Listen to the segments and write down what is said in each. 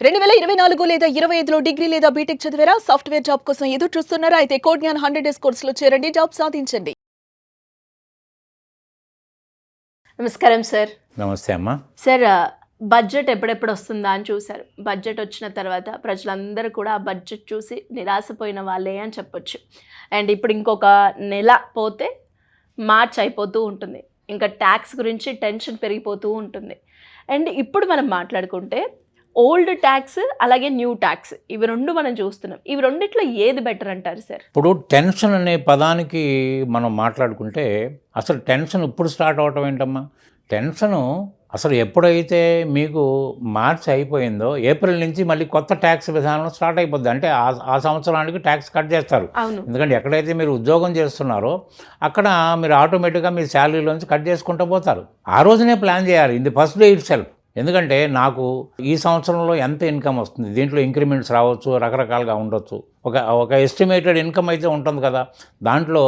2024 లేదా 25లో డిగ్రీ లేదా బీటెక్ చదివారా? సాఫ్ట్‌వేర్ జాబ్ కోసం ఎదురు చూస్తున్నారా? అయితే కోడ్ జ్ఞాన్ 100 డేస్ కోర్సులో చేరండి. జాబ్ సాధించండి. నమస్కారం సార్. నమస్తే అమ్మా. సార్, బడ్జెట్ ఎప్పుడెప్పుడు వస్తుందా అని చూశారు. బడ్జెట్ వచ్చిన తర్వాత ప్రజలందరూ కూడా ఆ బడ్జెట్ చూసి నిరాశపోయిన వాళ్ళే అని చెప్పొచ్చు. అండ్ ఇప్పుడు ఇంకొక నెల పోతే మార్చ్ అయిపోతూ ఉంటుంది. ఇంకా ట్యాక్స్ గురించి టెన్షన్ పెరిగిపోతూ ఉంటుంది. అండ్ ఇప్పుడు మనం మాట్లాడుకుంటే ఓల్డ్ ట్యాక్స్ అలాగే న్యూ ట్యాక్స్ ఇవి రెండు మనం చూస్తున్నాం. ఇవి రెండిట్లో ఏది బెటర్ అంటారు సార్? ఇప్పుడు టెన్షన్ అనే పదానికి మనం మాట్లాడుకుంటే అసలు టెన్షన్ ఇప్పుడు స్టార్ట్ అవటం ఏంటమ్మా? టెన్షను అసలు ఎప్పుడైతే మీకు మార్చ్ అయిపోయిందో ఏప్రిల్ నుంచి మళ్ళీ కొత్త ట్యాక్స్ విధానం స్టార్ట్ అయిపోద్ది. అంటే ఆ సంవత్సరానికి ట్యాక్స్ కట్ చేస్తారు. ఎందుకంటే ఎక్కడైతే మీరు ఉద్యోగం చేస్తున్నారో అక్కడ మీరు ఆటోమేటిక్గా మీ శాలరీలోంచి కట్ చేసుకుంటూ పోతారు. ఆ రోజునే ప్లాన్ చేయాలి. ఇది ఫస్ట్ డే ఇట్ సెల్ఫ్. ఎందుకంటే నాకు ఈ సంవత్సరంలో ఎంత ఇన్కమ్ వస్తుంది, దీంట్లో ఇంక్రిమెంట్స్ రావచ్చు, రకరకాలుగా ఉండొచ్చు. ఒక ఎస్టిమేటెడ్ ఇన్కమ్ అయితే ఉంటుంది కదా. దాంట్లో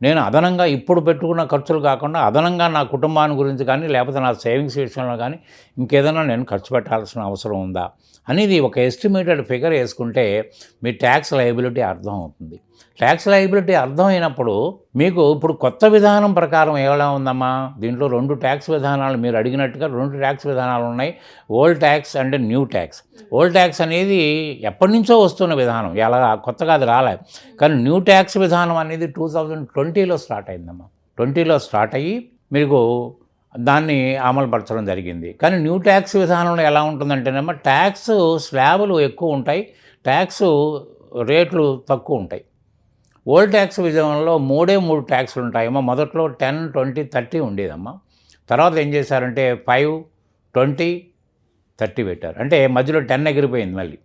నేను అదనంగా ఇప్పుడు పెట్టుకున్న ఖర్చులు కాకుండా అదనంగా నా కుటుంబాన్ని గురించి కానీ లేకపోతే నా సేవింగ్స్ విషయంలో కానీ ఇంకేదైనా నేను ఖర్చు పెట్టాల్సిన అవసరం ఉందా అనేది ఒక ఎస్టిమేటెడ్ ఫిగర్ వేసుకుంటే మీ ట్యాక్స్ లయబిలిటీ అర్థం అవుతుంది. ట్యాక్స్ లయబిలిటీ అర్థమైనప్పుడు మీకు ఇప్పుడు కొత్త విధానం ప్రకారం ఎలా ఉందమ్మా? దీంట్లో 2 ట్యాక్స్ విధానాలు మీరు అడిగినట్టుగా 2 ట్యాక్స్ విధానాలు ఉన్నాయి. Old tax and new tax. Old tax అనేది ఎప్పటి నుంచో వస్తున్న విధానం, ఎలా కొత్తగా అది రాలేదు. కానీ న్యూ ట్యాక్స్ విధానం అనేది 2020లో స్టార్ట్ అయిందమ్మా. 20లో స్టార్ట్ అయ్యి మీకు దాన్ని అమలుపరచడం జరిగింది. కానీ న్యూ ట్యాక్స్ విధానంలో ఎలా ఉంటుందంటేనేమో ట్యాక్స్ స్లాబులు ఎక్కువ ఉంటాయి, ట్యాక్స్ రేట్లు తక్కువ ఉంటాయి. ఓల్డ్ ట్యాక్స్ విధానంలో 3 ట్యాక్స్లు ఉంటాయమ్మా. మొదట్లో 10, 20, 30 ఉండేదమ్మా. తర్వాత ఏం చేశారంటే 5, 20, 30 పెట్టారు. అంటే మధ్యలో 10 ఎగిరిపోయింది. మళ్ళీ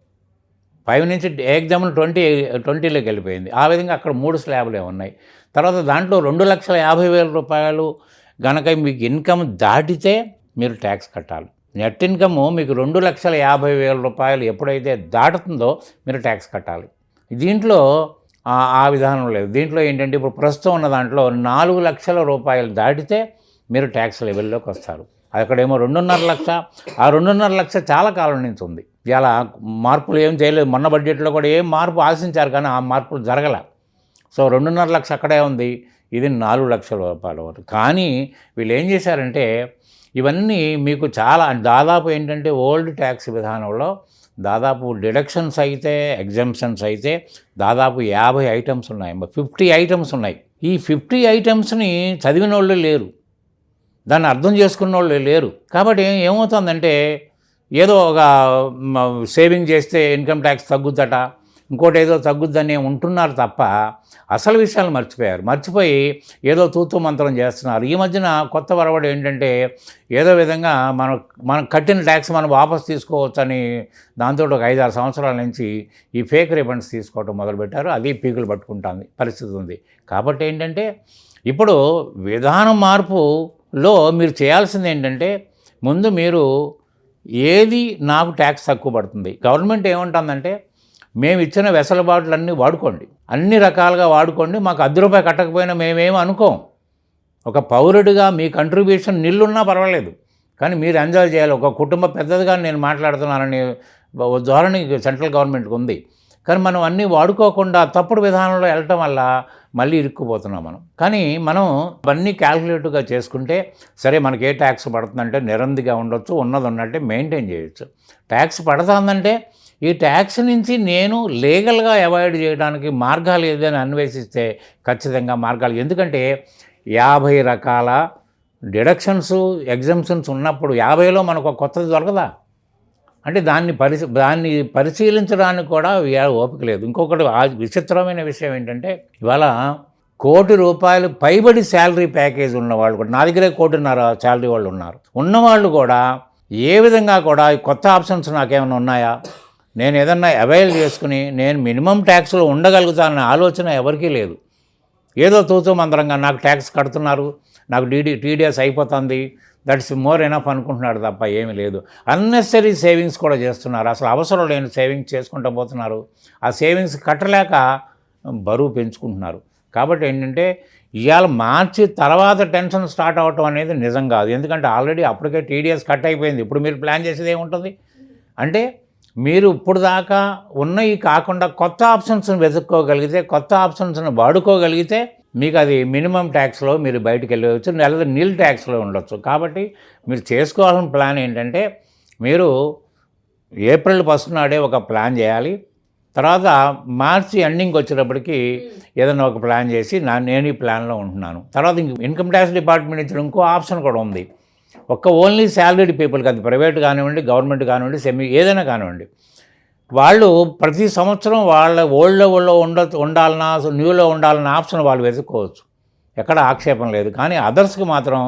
5 నుంచి ఎగ్జాంపుల్ 20లోకి వెళ్ళిపోయింది. ఆ విధంగా అక్కడ 3 స్లాబులే ఉన్నాయి. తర్వాత దాంట్లో 2,50,000 రూపాయలు గనక మీకు ఇన్కమ్ దాటితే మీరు ట్యాక్స్ కట్టాలి. నెట్ ఇన్కమ్ మీకు 2,50,000 రూపాయలు ఎప్పుడైతే దాటుతుందో మీరు ట్యాక్స్ కట్టాలి. దీంట్లో ఆ విధానం లేదు. దీంట్లో ఏంటంటే ఇప్పుడు ప్రస్తుతం ఉన్న దాంట్లో 4 లక్షల రూపాయలు దాటితే మీరు ట్యాక్స్ లెవెల్లోకి వస్తారు. అక్కడేమో 2.5 లక్ష. ఆ 2.5 లక్ష చాలా కాలం నుంచి ఉంది. ఇలా మార్పులు ఏం చేయలేదు. మొన్న బడ్జెట్లో కూడా ఏం మార్పు ఆశించారు కానీ ఆ మార్పులు జరగల. సో 2.5 లక్ష అక్కడే ఉంది. ఇది 4 లక్షల రూపాయల వరకు. కానీ వీళ్ళు ఏం చేశారంటే ఇవన్నీ మీకు చాలా దాదాపు ఏంటంటే ఓల్డ్ ట్యాక్స్ విధానంలో దాదాపు డిడక్షన్స్ అయితే ఎగ్జంప్షన్స్ అయితే దాదాపు 50 ఐటమ్స్ ఉన్నాయి. 50 ఐటమ్స్ ఉన్నాయి. ఈ 50 ఐటమ్స్ని చదివిన వాళ్ళు లేరు, దాన్ని అర్థం చేసుకున్న వాళ్ళు లేరు. కాబట్టి ఏమవుతుందంటే ఏదో ఒక సేవింగ్ చేస్తే ఇన్కమ్ ట్యాక్స్ తగ్గుద్దట, ఇంకోటి ఏదో తగ్గుద్దని ఉంటున్నారు తప్ప అసలు విషయాలు మర్చిపోయి ఏదో తూతూ మంత్రం చేస్తున్నారు. ఈ మధ్యన కొత్త వరవడి ఏంటంటే ఏదో విధంగా మనం కట్టిన ట్యాక్స్ మనం వాపసు తీసుకోవచ్చని దాంతో ఒక 5-6 సంవత్సరాల నుంచి ఈ ఫేక్ రిఫండ్స్ తీసుకోవడం మొదలుపెట్టారు. అది పీకులు పట్టుకుంటుంది పరిస్థితి ఉంది. కాబట్టి ఏంటంటే ఇప్పుడు విధానం మార్పులో మీరు చేయాల్సింది ఏంటంటే ముందు మీరు ఏది నాకు ట్యాక్స్ తక్కువ పడుతుంది. గవర్నమెంట్ ఏమంటుందంటే మేము ఇచ్చిన వెసులుబాట్లన్నీ వాడుకోండి, అన్ని రకాలుగా వాడుకోండి, మాకు ₹10 కట్టకపోయినా మేమేమి అనుకోం. ఒక పౌరుడిగా మీ కంట్రిబ్యూషన్ నిల్లున్నా పర్వాలేదు, కానీ మీరు ఎంజాయ్ చేయాలి. ఒక కుటుంబ పెద్దదిగా నేను మాట్లాడుతున్నానని ధోరణి సెంట్రల్ గవర్నమెంట్కి ఉంది. కానీ మనం అన్నీ వాడుకోకుండా తప్పుడు విధానంలో వెళ్ళటం వల్ల మళ్ళీ ఇరుక్కుపోతున్నాం మనం. కానీ మనం అవన్నీ క్యాల్కులేటివ్గా చేసుకుంటే సరే మనకి ఏ ట్యాక్స్ పడుతుందంటే నిరందిగా ఉండొచ్చు, ఉన్నది ఉన్నట్టే మెయింటైన్ చేయొచ్చు. ట్యాక్స్ పడుతుందంటే ఈ ట్యాక్స్ నుంచి నేను లీగల్గా అవాయిడ్ చేయడానికి మార్గాలు ఏదైనా అన్వేషిస్తే ఖచ్చితంగా మార్గాలు. ఎందుకంటే 50 రకాల డిడక్షన్స్ ఎగ్జంప్షన్స్ ఉన్నప్పుడు 50లో మనకు కొత్తది దొరకదా? అంటే దాన్ని పరిశీలించడానికి కూడా ఓపిక లేదు. ఇంకొకటి విచిత్రమైన విషయం ఏంటంటే ఇవాళ ₹1,00,00,000 పైబడి శాలరీ ప్యాకేజ్ ఉన్నవాళ్ళు కూడా, నా దగ్గరే 1,50,00,000 శాలరీ వాళ్ళు ఉన్నారు. ఉన్నవాళ్ళు కూడా ఏ విధంగా కూడా కొత్త ఆప్షన్స్ నాకేమైనా ఉన్నాయా, నేను ఏదన్నా అవైల్ చేసుకుని నేను మినిమం ట్యాక్స్లో ఉండగలుగుతానన్న ఆలోచన ఎవరికీ లేదు. ఏదో తూతూ మంత్రంగా నాకు ట్యాక్స్ కడుతున్నారు, నాకు టీడీఎస్ అయిపోతుంది, దట్స్ మోర్ ఎనఫ్ అనుకుంటున్నాడు తప్ప ఏమీ లేదు. అన్నెసరీ సేవింగ్స్ కూడా చేస్తున్నారు. అసలు అవసరం లేని సేవింగ్స్ చేసుకుంటూ పోతున్నారు. ఆ సేవింగ్స్ కట్టలేక బరువు పెంచుకుంటున్నారు. కాబట్టి ఏంటంటే ఇవాళ మార్చి తర్వాత టెన్షన్ స్టార్ట్ అవ్వటం అనేది నిజం కాదు. ఎందుకంటే ఆల్రెడీ అప్పటికే టీడీఎస్ కట్ అయిపోయింది. ఇప్పుడు మీరు ప్లాన్ చేసేది ఏముంటుంది అంటే మీరు ఇప్పుడు దాకా ఉన్నవి కాకుండా కొత్త ఆప్షన్స్ని వెతుక్కోగలిగితే, కొత్త ఆప్షన్స్ని వాడుకోగలిగితే మీకు అది మినిమం ట్యాక్స్లో మీరు బయటకు వెళ్ళవచ్చు, లేదా నిల్ ట్యాక్స్లో ఉండొచ్చు. కాబట్టి మీరు చేసుకోవాల్సిన ప్లాన్ ఏంటంటే, మీరు ఏప్రిల్ 1 నాడే ఒక ప్లాన్ చేయాలి. తర్వాత మార్చి ఎండింగ్కి వచ్చేటప్పటికి ఏదైనా ఒక ప్లాన్ చేసి నేను ఈ ప్లాన్లో ఉంటున్నాను. తర్వాత ఇన్కమ్ ట్యాక్స్ డిపార్ట్మెంట్ ఇచ్చిన ఇంకో ఆప్షన్ కూడా ఉంది. ఓన్లీ శాలరీడ్ పీపుల్కి, అది ప్రైవేట్ కానివ్వండి, గవర్నమెంట్ కానివ్వండి, సెమీ ఏదైనా కానివ్వండి, వాళ్ళు ప్రతి సంవత్సరం వాళ్ళ ఓల్డ్లో ఉండాలన్నా న్యూలో ఉండాలన్న ఆప్షన్ వాళ్ళు వెతుక్కోవచ్చు, ఎక్కడ ఆక్షేపం లేదు. కానీ అదర్స్కి మాత్రం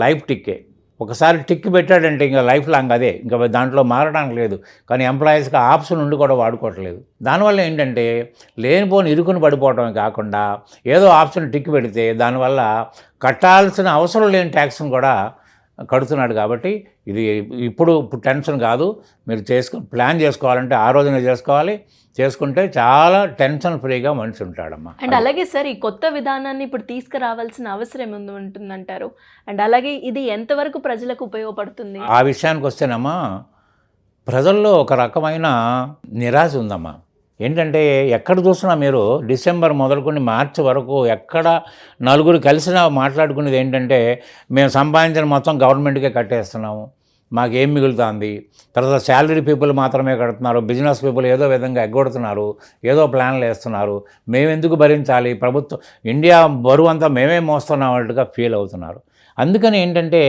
లైఫ్ టిక్కే. ఒకసారి టిక్ పెట్టాడంటే ఇంకా లైఫ్ లాంగ్ అదే, ఇంకా దాంట్లో మారడానికి లేదు. కానీ ఎంప్లాయీస్కి ఆప్షన్ ఉండి కూడా వాడుకోవట్లేదు. దానివల్ల ఏంటంటే లేనిపోని ఇరుకుని పడిపోవటమే కాకుండా ఏదో ఆప్షన్ టిక్ పెడితే దానివల్ల కట్టాల్సిన అవసరం లేని ట్యాక్స్ని కూడా కడుతున్నాడు. కాబట్టి ఇది ఇప్పుడు టెన్షన్ కాదు. మీరు ప్లాన్ చేసుకోవాలంటే ఆ రోజునే చేసుకోవాలి. చేసుకుంటే చాలా టెన్షన్ ఫ్రీగా మనిషి ఉంటాడమ్మా. అండ్ అలాగే సార్, ఈ కొత్త విధానాన్ని ఇప్పుడు తీసుకురావాల్సిన అవసరం ఉంటుందంటారు? అండ్ అలాగే ఇది ఎంతవరకు ప్రజలకు ఉపయోగపడుతుంది? ఆ విషయానికి వస్తేనమ్మా, ప్రజల్లో ఒక రకమైన నిరాశ ఉందమ్మా. ఏంటంటే ఎక్కడ చూసినా మీరు డిసెంబర్ మొదలుకొని మార్చి వరకు ఎక్కడ నలుగురు కలిసినా మాట్లాడుకునేది ఏంటంటే, మేము సంపాదించిన మొత్తం గవర్నమెంట్కే కట్టేస్తున్నాము, మాకేం మిగులుతుంది. తర్వాత శాలరీ పీపుల్ మాత్రమే కడుతున్నారు, బిజినెస్ పీపుల్ ఏదో విధంగా ఎగ్గొడుతున్నారు, ఏదో ప్లాన్లు వేస్తున్నారు, మేమెందుకు భరించాలి, ప్రభుత్వం ఇండియా బరువు అంతా మేమే మోస్తున్నాం అన్నట్టుగా ఫీల్ అవుతున్నారు. అందుకని ఏంటంటే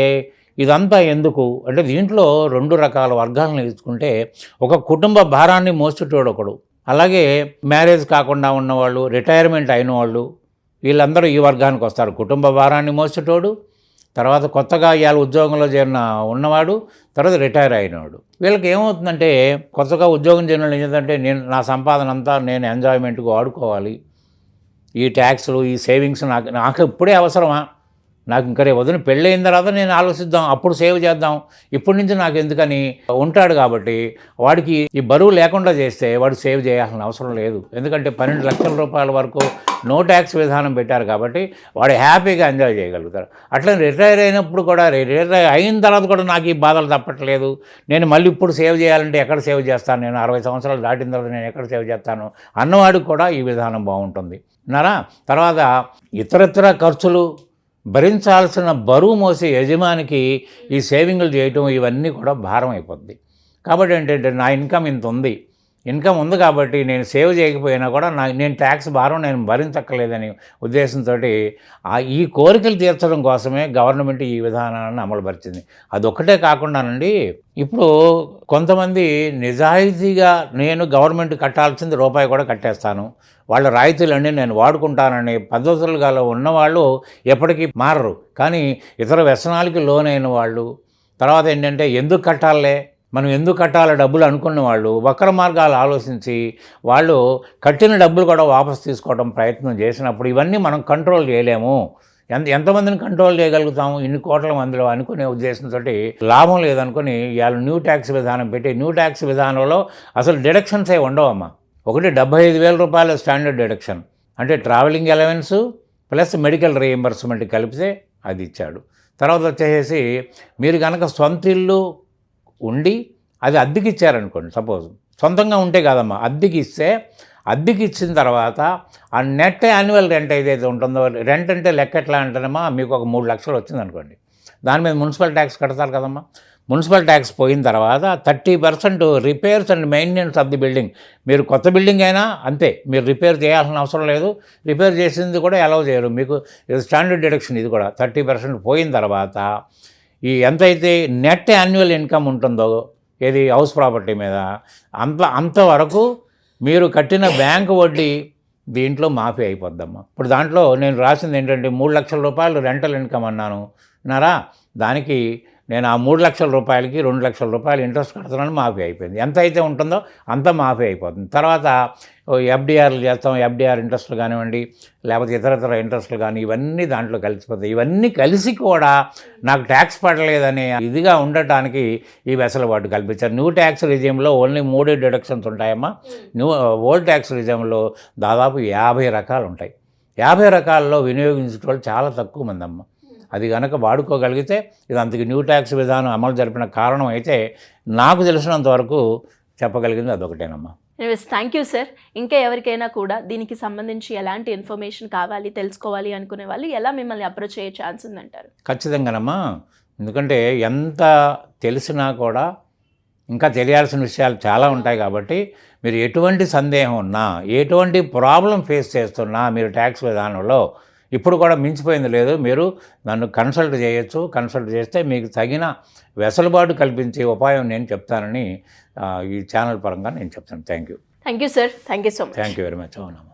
ఇదంతా ఎందుకు అంటే, దీంట్లో 2 రకాల వర్గాలను తీసుకుంటే, ఒక కుటుంబ భారాన్ని మోసేటోడు ఒకడు, అలాగే మ్యారేజ్ కాకుండా ఉన్నవాళ్ళు, రిటైర్మెంట్ అయిన వాళ్ళు, వీళ్ళందరూ ఈ వర్గానికి వస్తారు. కుటుంబ భారాన్ని మోసేటోడు, తర్వాత కొత్తగా ఇవాళ ఉద్యోగంలో ఉన్నవాడు, తర్వాత రిటైర్ అయినవాడు. వీళ్ళకి ఏమవుతుందంటే, కొత్తగా ఉద్యోగం చేరిన ఏంటంటే, నా సంపాదన అంతా నేను ఎంజాయ్మెంట్కి వాడుకోవాలి, ఈ ట్యాక్స్లు ఈ సేవింగ్స్ నాకు ఇప్పుడే అవసరమా, నాకు ఇంకా రేపు వదిన పెళ్ళైన తర్వాత నేను ఆలోచిద్దాం, అప్పుడు సేవ్ చేద్దాం, ఇప్పటి నుంచి నాకు ఎందుకని ఉంటాడు. కాబట్టి వాడికి ఈ బరువు లేకుండా చేస్తే వాడు సేవ్ చేయాల్సిన అవసరం లేదు. ఎందుకంటే 12 లక్షల రూపాయల వరకు నో ట్యాక్స్ విధానం పెట్టారు కాబట్టి వాడు హ్యాపీగా ఎంజాయ్ చేయగలుగుతారు. అట్లా రిటైర్ అయినప్పుడు కూడా, రిటైర్ అయిన తర్వాత కూడా నాకు ఈ బాధలు తప్పట్లేదు, నేను మళ్ళీ ఇప్పుడు సేవ్ చేయాలంటే ఎక్కడ సేవ్ చేస్తాను, నేను 60 సంవత్సరాలు దాటిన తర్వాత నేను ఎక్కడ సేవ్ చేస్తాను అన్నవాడికి కూడా ఈ విధానం బాగుంటుంది అన్నారా. తర్వాత ఇతరత్ర ఖర్చులు భరించాల్సిన బరువు మోసే యజమానికి ఈ సేవింగ్లు చేయటం ఇవన్నీ కూడా భారం అయిపోద్ది. కాబట్టి ఏంటంటే, నా ఇన్కమ్ ఇంత ఉంది, ఇన్కమ్ ఉంది కాబట్టి నేను సేవ్ చేయకపోయినా కూడా నేను ట్యాక్స్ భారం నేను భరించక్కర్లేదని ఉద్దేశంతో ఈ కోరికలు తీర్చడం కోసమే గవర్నమెంట్ ఈ విధానాన్ని అమలుపరిచింది. అదొక్కటే కాకుండానండి, ఇప్పుడు కొంతమంది నిజాయితీగా నేను గవర్నమెంట్ కట్టాల్సింది రూపాయి కూడా కట్టేస్తాను, వాళ్ళ రాయితీలన్నీ నేను వాడుకుంటానని పద్ధతులుగా ఉన్నవాళ్ళు ఎప్పటికీ మారరు. కానీ ఇతర వ్యసనాలకి లోనైన వాళ్ళు, తర్వాత ఏంటంటే ఎందుకు కట్టాలే, మనం ఎందుకు కట్టాలి డబ్బులు అనుకున్న వాళ్ళు వక్ర మార్గాలు ఆలోచించి వాళ్ళు కట్టిన డబ్బులు కూడా వాపసు తీసుకోవడం ప్రయత్నం చేసినప్పుడు ఇవన్నీ మనం కంట్రోల్ చేయలేము. ఎంతమందిని కంట్రోల్ చేయగలుగుతాము ఇన్ని కోట్ల మందిలో అనుకునే ఉద్దేశంతో లాభం లేదనుకుని ఇవాళ న్యూ ట్యాక్స్ విధానం పెట్టి, న్యూ ట్యాక్స్ విధానంలో అసలు డిడక్షన్స్ ఉండవమ్మా. ఒకటి 75,000 రూపాయల స్టాండర్డ్ డిడక్షన్, అంటే travelling allowance plus medical reimbursement కలిపితే అది ఇచ్చాడు. తర్వాత వచ్చేసి మీరు కనుక సొంత ఇల్లు ఉండి అది అద్దెకి ఇచ్చారనుకోండి, సపోజ్ సొంతంగా ఉంటే కాదమ్మా, అద్దెకి ఇస్తే అద్దెకి ఇచ్చిన తర్వాత ఆ నెట్ యాన్యువల్ రెంట్ ఏదైతే ఉంటుందో, రెంట్ అంటే లెక్క ఎట్లా అంటేనమ్మా, మీకు ఒక 3 లక్షలు వచ్చిందనుకోండి, దాని మీద మున్సిపల్ ట్యాక్స్ కడతారు కదమ్మా. మున్సిపల్ ట్యాక్స్ పోయిన తర్వాత 30% repairs and maintenance of the building. మీరు కొత్త బిల్డింగ్ అయినా అంతే, మీరు రిపేర్ చేయాల్సిన అవసరం లేదు, రిపేర్ చేసింది కూడా అలౌ చేయరు మీకు. స్టాండర్డ్ డిడక్షన్ ఇది కూడా 30% పోయిన తర్వాత ఈ ఎంతైతే నెట్ యాన్యువల్ ఇన్కమ్ ఉంటుందో ఏది హౌస్ ప్రాపర్టీ మీద అంతవరకు మీరు కట్టిన బ్యాంకు వడ్డీ దీంట్లో మాఫీ అయిపోద్దమ్మా. ఇప్పుడు దాంట్లో నేను రాసింది ఏంటంటే 3 లక్షల రూపాయలు రెంటల్ ఇన్కమ్ అన్నాను నారా, దానికి నేను ఆ 3 లక్షల రూపాయలకి 2 లక్షల రూపాయలు ఇంట్రెస్ట్ కడుతున్నాను, మాఫీ అయిపోయింది. ఎంత అయితే ఉంటుందో అంత మాఫీ అయిపోతుంది. తర్వాత ఎఫ్డిఆర్లు చేస్తాం, ఎఫ్డిఆర్ ఇంట్రెస్ట్లు కానివ్వండి, లేకపోతే ఇతర ఇంట్రెస్ట్లు కానీ ఇవన్నీ దాంట్లో కలిసిపోతాయి. ఇవన్నీ కలిసి కూడా నాకు ట్యాక్స్ పడలేదనే ఇదిగా ఉండటానికి ఈ వెసులుబాటు కల్పించారు. న్యూ ట్యాక్స్ రిజిమ్లో ఓన్లీ 3 డిడక్షన్స్ ఉంటాయమ్మా. ఓల్డ్ ట్యాక్స్ రిజిమ్లో దాదాపు 50 రకాలు ఉంటాయి. 50 రకాల్లో వినియోగించే వాళ్ళు చాలా తక్కువ మంది అమ్మ. అది కనుక వాడుకోగలిగితే ఇది అంతకి న్యూ ట్యాక్స్ విధానం అమలు జరిపిన కారణం అయితే నాకు తెలిసినంత వరకు చెప్పగలిగింది అదొకటేనమ్మా. Anyways thank you sir. ఇంకా ఎవరికైనా కూడా దీనికి సంబంధించి ఎలాంటి ఇన్ఫర్మేషన్ కావాలి, తెలుసుకోవాలి అనుకునే వాళ్ళు ఎలా మిమ్మల్ని అప్రోచ్ అయ్యే ఛాన్స్ ఉందంటారు? ఖచ్చితంగానమ్మా. ఎందుకంటే ఎంత తెలిసినా కూడా ఇంకా తెలియాల్సిన విషయాలు చాలా ఉంటాయి కాబట్టి మీరు ఎటువంటి సందేహం ఉన్నా, ఎటువంటి ప్రాబ్లం ఫేస్ చేస్తున్నా మీరు ట్యాక్స్ విధానంలో ఇప్పుడు కూడా మించిపోయింది లేదు. మీరు నన్ను కన్సల్ట్ చేయొచ్చు. కన్సల్ట్ చేస్తే మీకు తగిన వెసులుబాటు కల్పించే ఉపాయం నేను చెప్తానని ఈ ఛానల్ పరంగా నేను చెప్తాను. Thank you sir. Thank you so much. Thank you very much. అవునమ్మా.